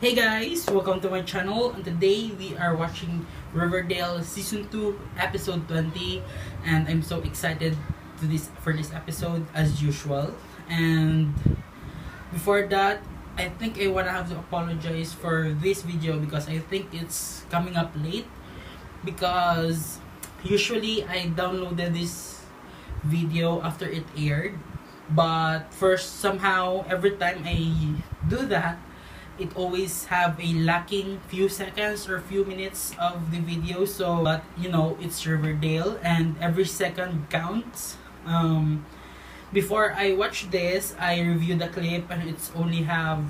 Hey guys, welcome to my channel, and today we are watching Riverdale Season 2 Episode 20, and I'm so excited for this episode as usual. And before that, I think I wanna have to apologize for this video because I think it's coming up late, because usually I downloaded this video after it aired, but first somehow every time I do that, it always have a lacking few seconds or few minutes of the video. So but you know, it's Riverdale and every second counts. Before I watch this, I reviewed the clip and it's only have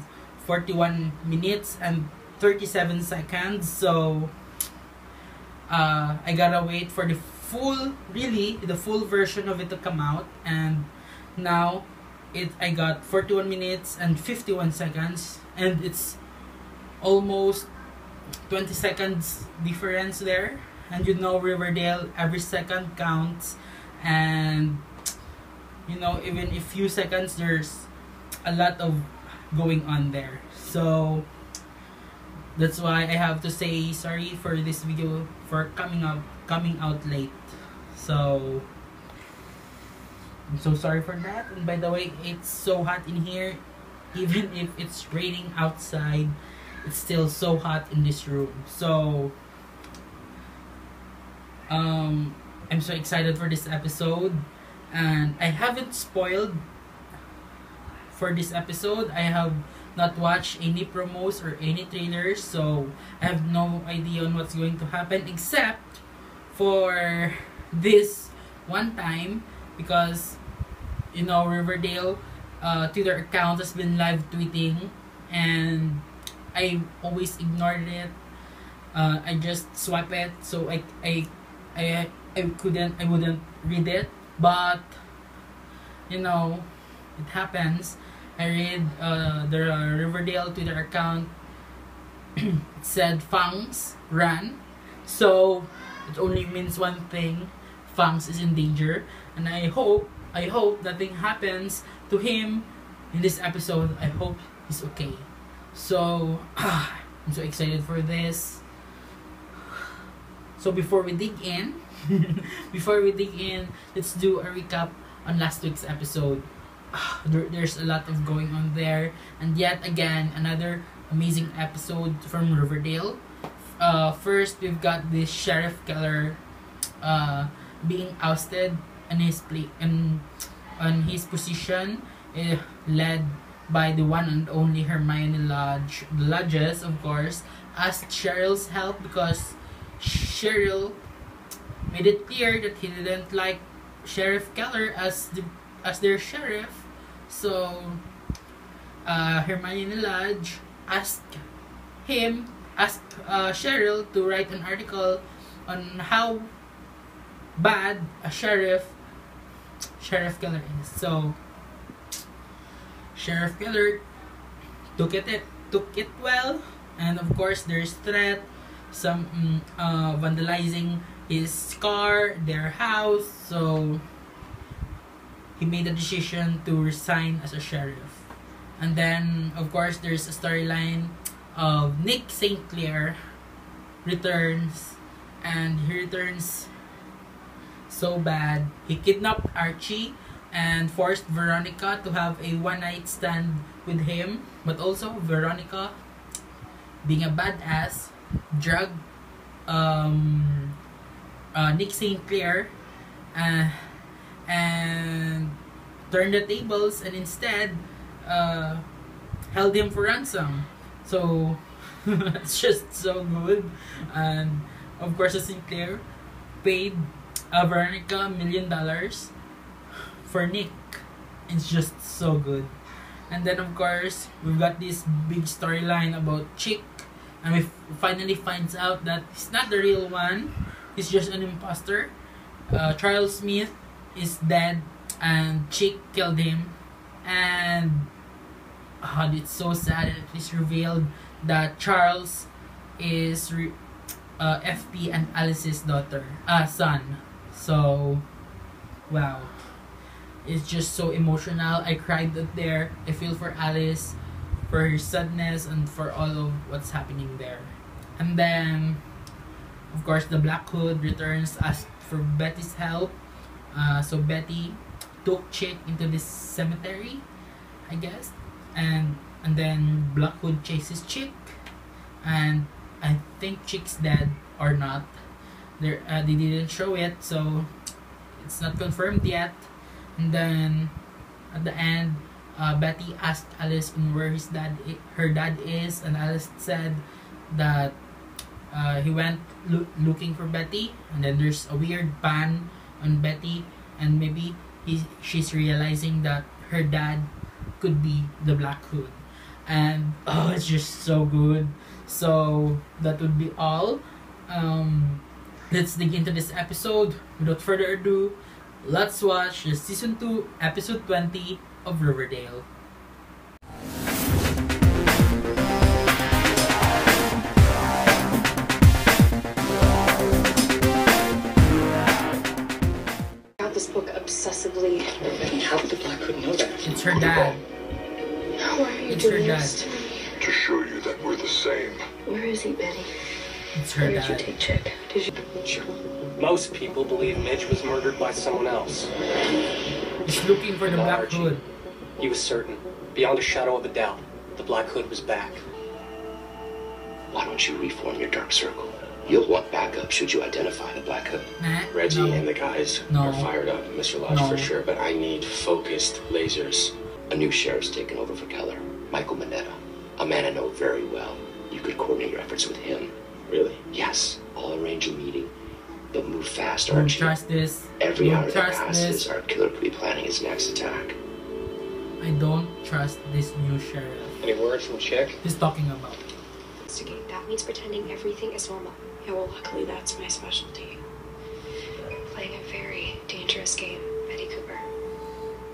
41 minutes and 37 seconds. So I gotta wait for the full version of it to come out, and now I got 41 minutes and 51 seconds, and it's almost 20 seconds difference there. And you know, Riverdale, every second counts, and you know, even a few seconds, there's a lot of going on there. So that's why I have to say sorry for this video for coming out late. So I'm so sorry for that. And by the way, it's so hot in here. Even if it's raining outside, it's still so hot in this room. So I'm so excited for this episode, and I haven't spoiled for this episode. I have not watched any promos or any trailers, so I have no idea on what's going to happen, except for this one time, because you know, Riverdale Twitter account has been live tweeting, and I always ignored it. I just swipe it, so I wouldn't read it. But you know, it happens. I read the Riverdale Twitter account. It said Fangs ran, so it only means one thing: Fangs is in danger, and I hope nothing happens to him in this episode. I hope he's okay. So I'm so excited for this. So before we dig in, let's do a recap on last week's episode. There's a lot of going on there, and yet again another amazing episode from Riverdale. First, we've got this sheriff killer being ousted in on his position, led by the one and only Hermione Lodge. The Lodges, of course, asked Cheryl's help because Cheryl made it clear that he didn't like Sheriff Keller as their sheriff. So Hermione Lodge asked Cheryl to write an article on how bad a Sheriff Keller is. So Sheriff Keller took it well, and of course there's threat, some vandalizing his car, their house. So he made a decision to resign as a sheriff. And then of course there's a storyline of Nick St. Clair returns, and he returns so bad. He kidnapped Archie and forced Veronica to have a one-night stand with him, but also Veronica, being a badass, drugged Nick St. Clair and turned the tables, and instead held him for ransom. So it's just so good. And of course St. Clair paid Veronica $1 million for Nick. It's just so good. And then of course we've got this big storyline about Chick, and we finally finds out that he's not the real one. He's just an imposter. Charles Smith is dead, and Chick killed him. And it's so sad. It is revealed that Charles is FP and Alice's son. So wow, it's just so emotional. I cried there. I feel for Alice, for her sadness and for all of what's happening there. And then, of course, the Blackhood returns, asks for Betty's help. So Betty took Chick into this cemetery, I guess, and then Blackhood chases Chick, and I think Chick's dead or not. They didn't show it, so it's not confirmed yet. And then at the end, Betty asked Alice where her dad is, and Alice said that he went looking for Betty, and then there's a weird pan on Betty, and maybe she's realizing that her dad could be the Blackhood. And it's just so good. So that would be all. Let's dig into this episode. Without further ado, let's watch the season 2 episode 20 of Riverdale. This book obsessively. How did the Blackhood know that? It's her dad. Why are you doing this to me? To show you that we're the same. Where is he, Betty? It's her Where did you dad. take Chick? Did you? Most people believe Mitch was murdered by someone else. He's looking for the Blackhood. He was certain, beyond a shadow of a doubt, the Blackhood was back. Why don't you reform your dark circle? You'll want backup should you identify the Blackhood. Nah, Reggie no. and the guys No. are fired up, Mr. Lodge No. for sure, but I need focused lasers. A new sheriff's taken over for Keller, Michael Mineta, a man I know very well. You could coordinate your efforts with him. Really? Yes, I'll arrange a meeting. But move fast, Don't Archie. trust this. Every Don't hour that trust passes, this. our killer could be planning his next attack. I don't trust this new sheriff. Any word from Chick? He's talking about. Investigate. That means pretending everything is normal. Yeah, well, luckily that's my specialty. You're playing a very dangerous game, Betty Cooper.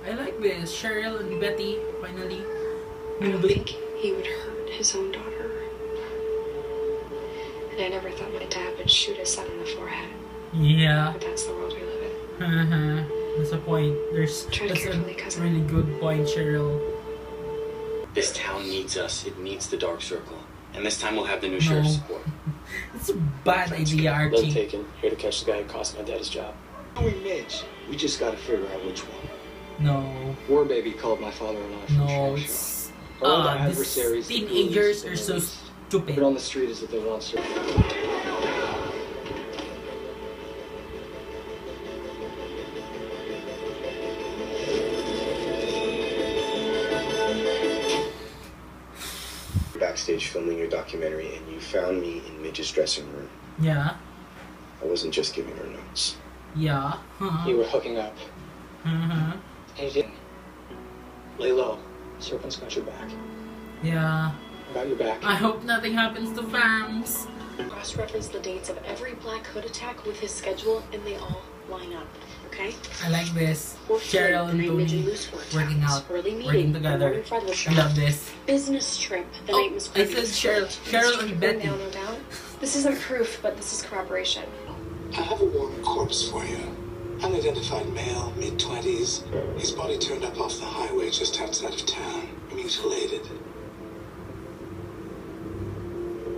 I like this. Cheryl and Betty finally I don't moving. think he would hurt his own daughter. And I never thought my dad would shoot his son in the forehead. Yeah. But that's the world we live in. That's a point. That's Tread a carefully, cousin. really good point, Cheryl. This town needs us. It needs the dark circle. And this time we'll have the new No. sheriff's support. It's a bad idea, Well Archie. taken. Here to catch the guy who cost my dad his job. We Mitch. We just gotta figure out which one. No. War Baby called my father-in-law from No, Cheryl. it's... All the these adversaries, the teenagers bullies, are so Put stupid. on the street as if they want to. Backstage filming your documentary, and you found me in Midge's dressing room. Yeah. I wasn't just giving her notes. Yeah. You were hooking up. Uh-huh. And you didn't. Lay low. Serpents got your back. Yeah. Got your back. I hope nothing happens to Fangs. Cross-reference the dates of every Black Hood attack with his schedule, and they all line up. Okay? I like this. We'll Cheryl and night Midge Tony Loose work working times, out, early meeting, working the together. morning Fred was I shot. love this. Business trip the Oh, night Miss it Previous says Cheryl and Betty. No doubt. This isn't proof, but this is corroboration. I have a warm corpse for you. Unidentified male, mid-20s. His body turned up off the highway just outside of town, mutilated.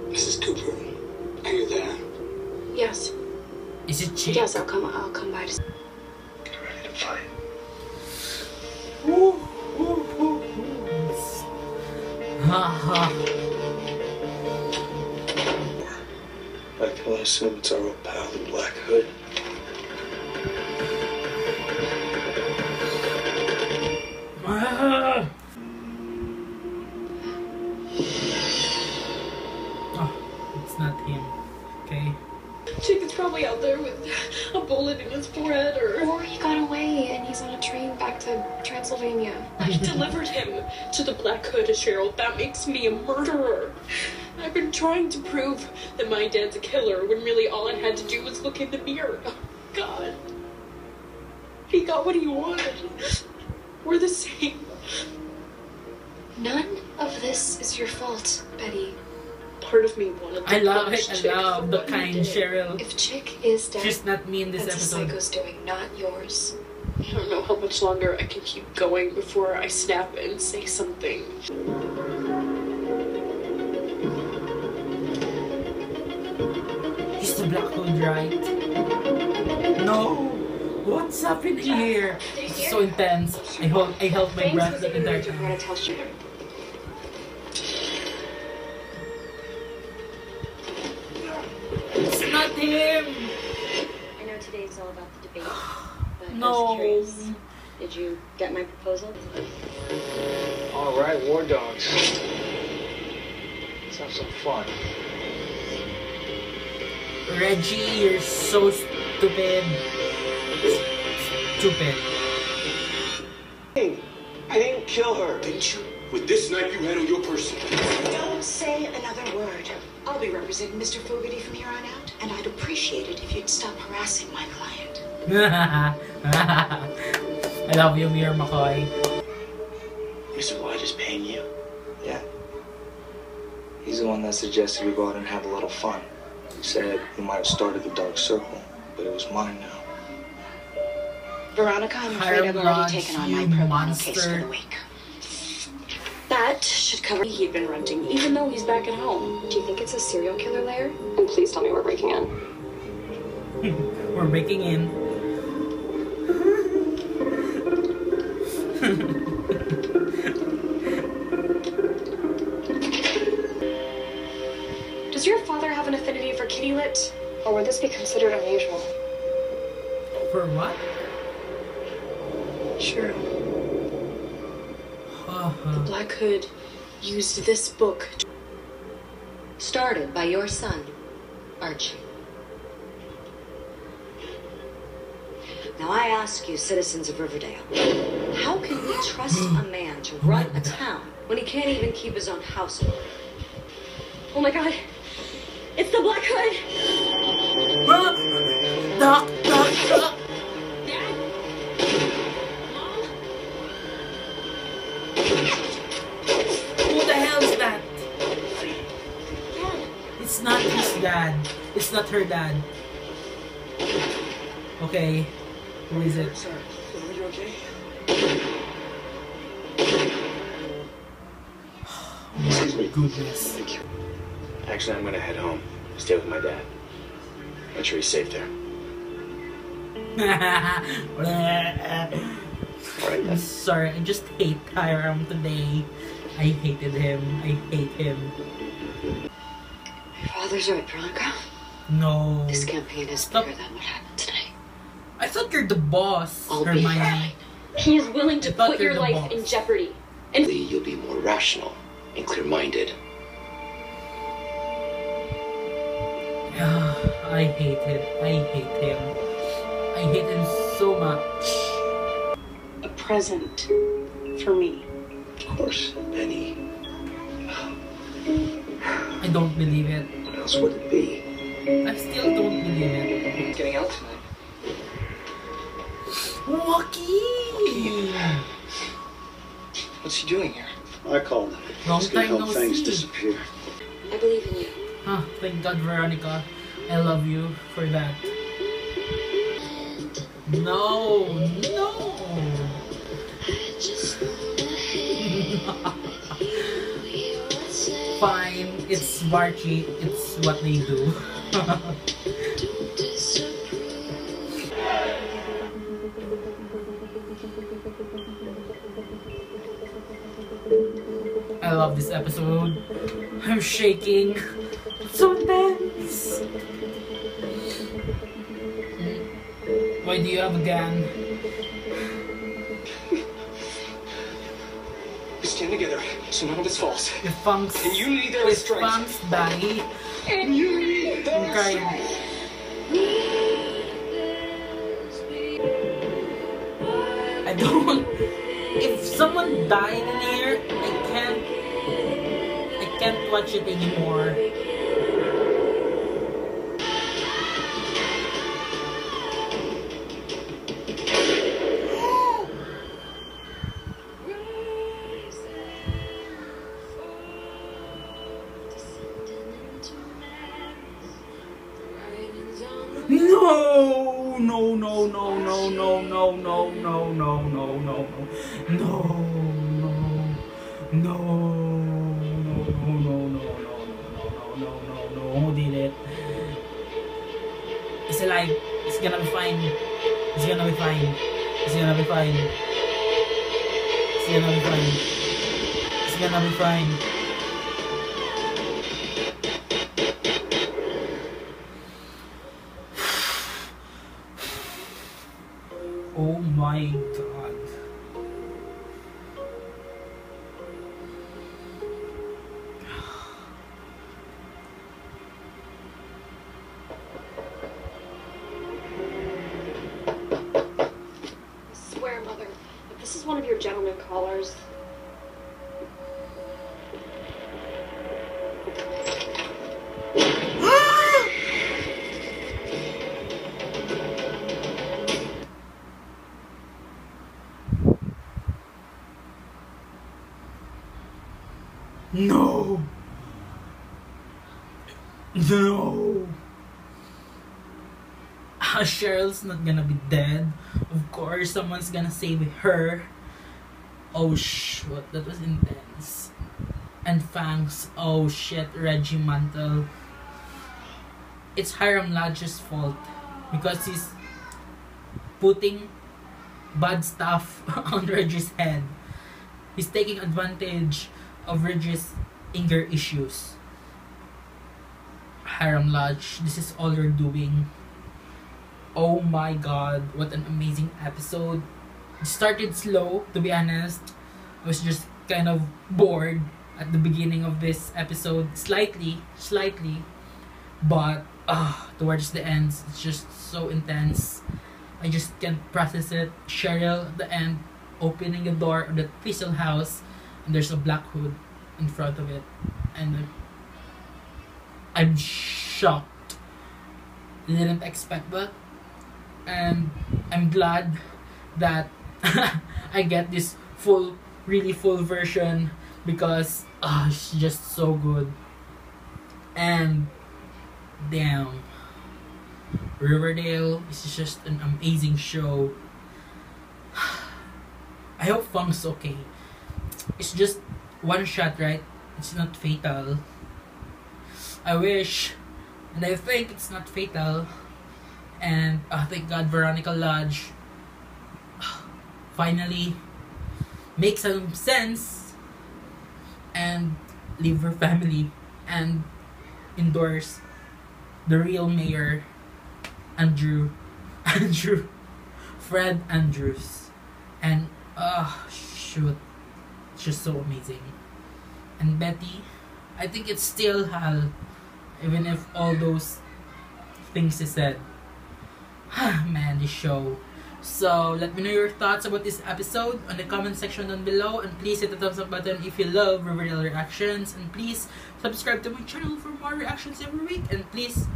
Mrs. Cooper, are you there? Yes. Is it cheap? Yes, I'll come by to... Get ready to fight. Woo, woo, woo, woo. Ha ha. I can only assume it's our old pal, the Blackhood. Ah. Oh, it's not him. Okay. Chick is probably out there with a bullet in his forehead, or he got away and he's on a train back to Transylvania. I delivered him to the Black Hood, Cheryl. That makes me a murderer. I've been trying to prove that my dad's a killer when really all I had to do was look in the mirror. Oh, God. He got what he wanted. We're the same. None of this is your fault, Betty. Part of me wanted to I love it. punish I Chick love for the what he kind did. Cheryl. If Chick is dead, She's not me in this that's episode. the psycho's doing, not yours. I don't know how much longer I can keep going before I snap and say something. He's the Blackhood, right? No! What's happening here? This is so intense. I held my breath the entire time. It's not him! I know today's all about the debate, but I No. was curious. Did you get my proposal? All right, War Dogs. Let's have some fun. Reggie, you're so stupid. Stupid. Hey, I didn't kill her. Didn't you? With this knife you had on your person. Don't say another word. I'll be representing Mr. Fogarty from here on out, and I'd appreciate it if you'd stop harassing my client. I love you, Mir McCoy. Mr. White is paying you? Yeah. He's the one that suggested we go out and have a little fun. He said we might have started the Dark Circle, but it was mine now. Veronica, I'm afraid I've already taken on my pro bono case for the week. That should cover. He'd been renting, even though he's back at home. Do you think it's a serial killer lair? And please tell me we're breaking in. We're breaking in. Does your father have an affinity for kitty lit? Or would this be considered unusual? For what? Sure. The Blackhood used this book. Started by your son, Archie. Now I ask you, citizens of Riverdale, how can we trust a man to run a town when he can't even keep his own house in order? Oh my god! It's the Blackhood! Duck! Dad? Mom? Who the hell is that? Dad? It's not his dad. It's not her dad. Okay. Who is it? Sorry, are you okay? Oh my goodness. Actually, I'm gonna head home. Stay with my dad. Make sure he's safe there. Alright then. Sorry, I just hate Hiram today. I hated him. I hate him. Your father's right, Veronica. No. This campaign is bigger than what happened today. I thought you're the boss, I'll be Hermione. fine. He is willing to I thought put you're your the life boss. in jeopardy. And You'll be more rational and clear-minded. I hate him. I hate him. I hate him so much. a present for me. Of course, Penny. I don't believe it. What else would it be? I still don't believe it. Getting out tonight. Joaquin! What's he doing here? I called him. Long He's gonna time help no Fangs see. disappear. I believe in you. Huh, thank God, Veronica. I love you for that. No, no. Fine, it's Varchi. It's what they do. I love this episode. I'm shaking. It's so tense. Why do you have a gun? We stand together so none of this falls. If Fangs, And you need their if strength. Fangs die, And you need I'm their crying. strength. I don't. If someone died in here, I can't watch it anymore. No, no, no, no, no, no, no, no, no, no, no, no, no, no, no, who did it? It's alive. It's gonna be fine. It's gonna be fine. It's gonna be fine. It's gonna be fine. It's gonna be fine. Oh my god. I swear, Mother, if this is one of your gentleman callers. No! No! Cheryl's not gonna be dead. Of course, someone's gonna save her. Oh shit, that was intense. And Fangs, oh shit, Reggie Mantle. It's Hiram Lodge's fault because he's putting bad stuff on Reggie's head. He's taking advantage of Reggie's anger issues. Hiram Lodge, this is all you're doing. Oh my god, what an amazing episode. It started slow, to be honest. I was just kind of bored at the beginning of this episode. Slightly. But towards the end, it's just so intense. I just can't process it. Cheryl at the end, opening the door of the Thistle house, and there's a Blackhood in front of it. And I'm shocked. Didn't expect that. And I'm glad that I get this really full version because it's just so good. And damn, Riverdale is just an amazing show. I hope Fang's okay. It's just one shot, right? It's not fatal. I wish, and I think it's not fatal. And thank God Veronica Lodge finally makes some sense and leave her family and endorse the real mayor, Fred Andrews. And shoot, it's just so amazing. And Betty, I think it's still Hal, even if all those things is said. Man, this show. So let me know your thoughts about this episode on the comment section down below, and please hit the thumbs up button if you love Riverdale reactions, and please subscribe to my channel for more reactions every week, and please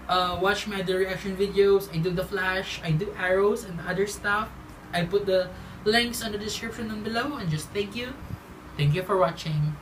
watch my other reaction videos. I do the Flash, I do Arrows and other stuff. I put the links on the description down below, and just thank you for watching.